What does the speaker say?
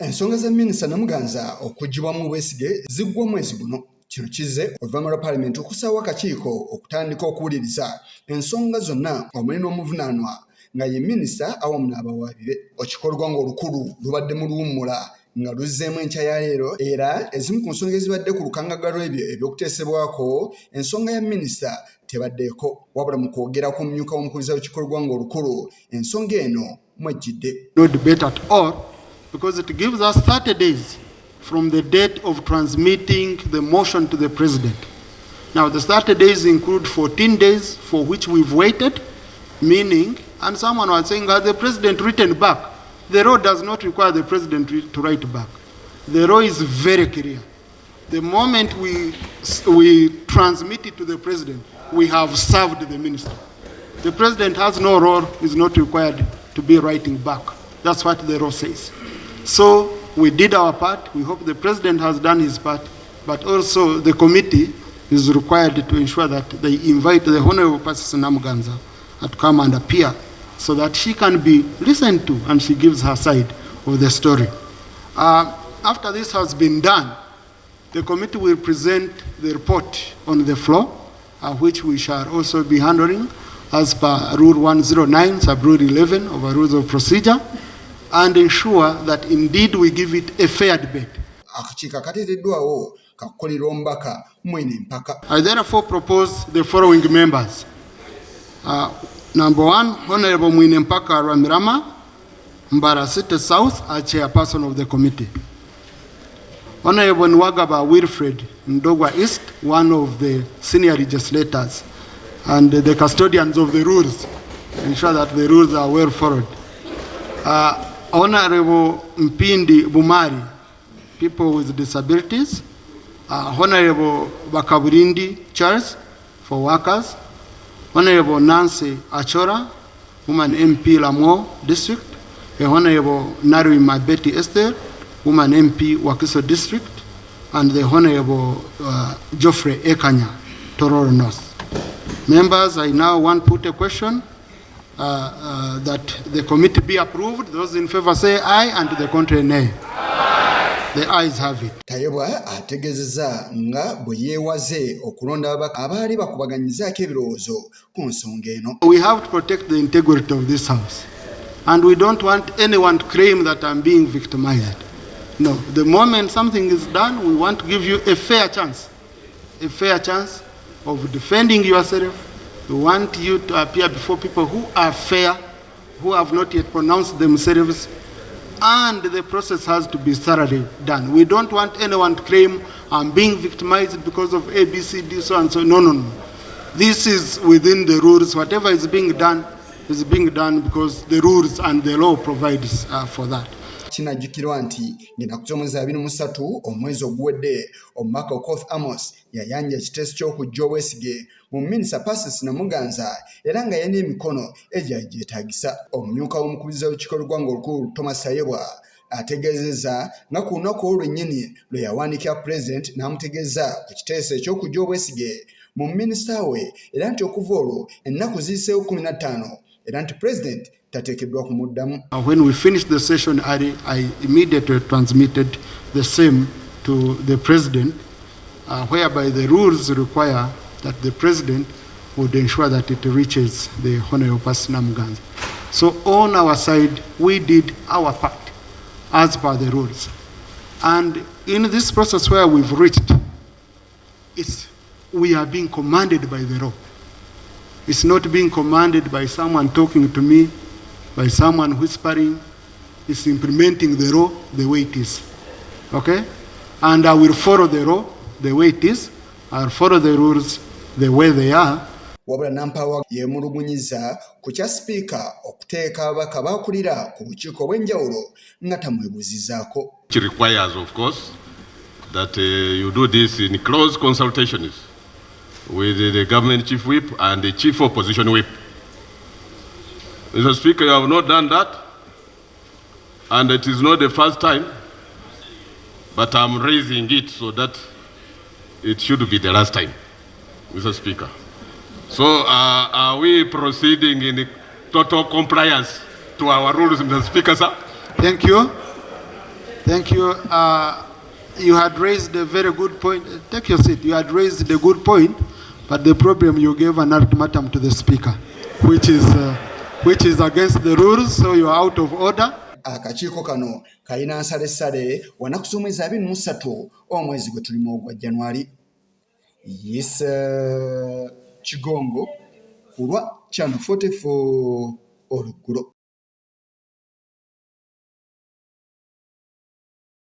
Ensonga za Minisita Namuganza okuggyibwamu Obwesige ziggwa mwezi guno. Kino kizze oluvannyuma lwa Paalamenti okusaawa akakiiko okutandika okuwuliriza ensonga zonna omuli n'omuvunaanwa nga ye minisita awamu n'abawaabire. Ekikolwa ng'olukulu lubadde mu luwummula nga luzzeemu enkya ya leero era ezimu ku nsonga ezibadde ku lukangaga lw'ebyo eby'okuteesebwako ensonga ya minisita tebaddeeko wabula mu kwogera ku mmyuka w'omukulembeze w'ekikolwa ng'olukulu ensonga eno mwejjidde. No debate at all, because it gives us 30 days from the date of transmitting the motion to the president. Now the 30 days include 14 days for which we've waited, meaning, and someone was saying, has the president written back? The law does not require the president to write back. The law is very clear. The moment we transmit it to the president, we have served the minister. The president has no role, is not required to be writing back. That's what the law says. So we did our part. We hope the president has done his part, but also the committee is required to ensure that they invite the Honorable Minisita Namuganza to come and appear so that she can be listened to and she gives her side of the story. After this has been done, the committee will present the report on the floor, which we shall also be handling as per Rule 109, Sub-Rule 11 of our Rules of Procedure, and ensure that indeed we give it a fair debate. Akakiiko Katereddwaawo kakolera omubaka mwene mpaka. I therefore propose the following members. Number 1, Honorable Mwine Mpaka Ramirama, Mbara City South, a chairperson of the committee. Honorable Nwagaba Wilfred Ndogwa East, one of the senior legislators and the custodians of the rules, ensure that the rules are well followed. Honorable Mpindi Bumari, people with disabilities. Honorable Bakaburindi Charles, for workers. Honorable Nancy Achora, woman MP Lamo District. Honorable Narui Mabeti Esther, woman MP Wakiso District. And the Honorable Geoffrey Ekanya, Tororo North. Members, I now want to put a question that the committee be approved. Those in favor say aye, and to the contrary nay. The ayes have it. Tayebwa ategezeza nga bwe yeewaze okulonda abaali bakubaganyizaako ebirowoozo ku nsonga eno. We have to protect the integrity of this house, and we don't want anyone to claim that I'm being victimized. No, the moment something is done, we want to give you a fair chance of defending yourself. We want you to appear before people who are fair, who have not yet pronounced themselves, and the process has to be thoroughly done. We don't want anyone to claim I'm being victimized because of A, B, C, D, so and so. No. This is within the rules. Whatever is being done because the rules and the law provides for that. Kinajjukirwa nti ngenda kutomwezi 23 omwezi oguwedde omubaka Okoth Amos yayanja ekiteeso ky'okujja Obwesige mu Minisita Namuganza Namuganza era nga yalina emikono egyali gyetaagisa. Omumyuka w'omukulembeze w'ekikolwa ng'olukulu Thomas Sayebwa ategeezezza nga ku lunaku olwennyini lwe yawandiikira Pulezidenti n'amutegeeza ku kiteeso eky'okujja Obwesige mu minisita we era nti okuva olwo ennaku ziyiseewo 15 era nti Pulezidenti tateekeddwa kumuddamu. When we finished the session, I immediately transmitted the same to the president, whereby the rules require that the president would ensure that it reaches the Honorable Minisita Namuganza. So on our side, we did our part as per the rules. And in this process where we've reached, we are being commanded by the law. It's not being commanded by someone talking to me, by someone whispering. It's implementing the law the way it is. Okay? And I will follow the law the way it is. I'll follow the rules the way they are. Wabula Nampawa yeemulugunyiza ku kya sipiika okuteeka ababaka baakulira ku bukiiko obw'enjawulo nga tamwebuuzizaako. It requires, of course, that you do this in close consultations with the government chief whip and the chief opposition whip. Mr. Speaker, you have not done that, and it is not the first time, but I'm raising it so that it should be the last time, Mr. Speaker. So are we proceeding in total compliance to our rules, Mr. Speaker, sir? Thank you. Thank you. You had raised a very good point. Take your seat. You had raised a good point, but the problem, you gave an ultimatum to the speaker, which is against the rules, so you are out of order. Akakiiko kano kalina nsalessale wanaku mwezi 23 omwezi gwe tulimu ogwa January. Kigongo kulwa Channel 44 Olugulo.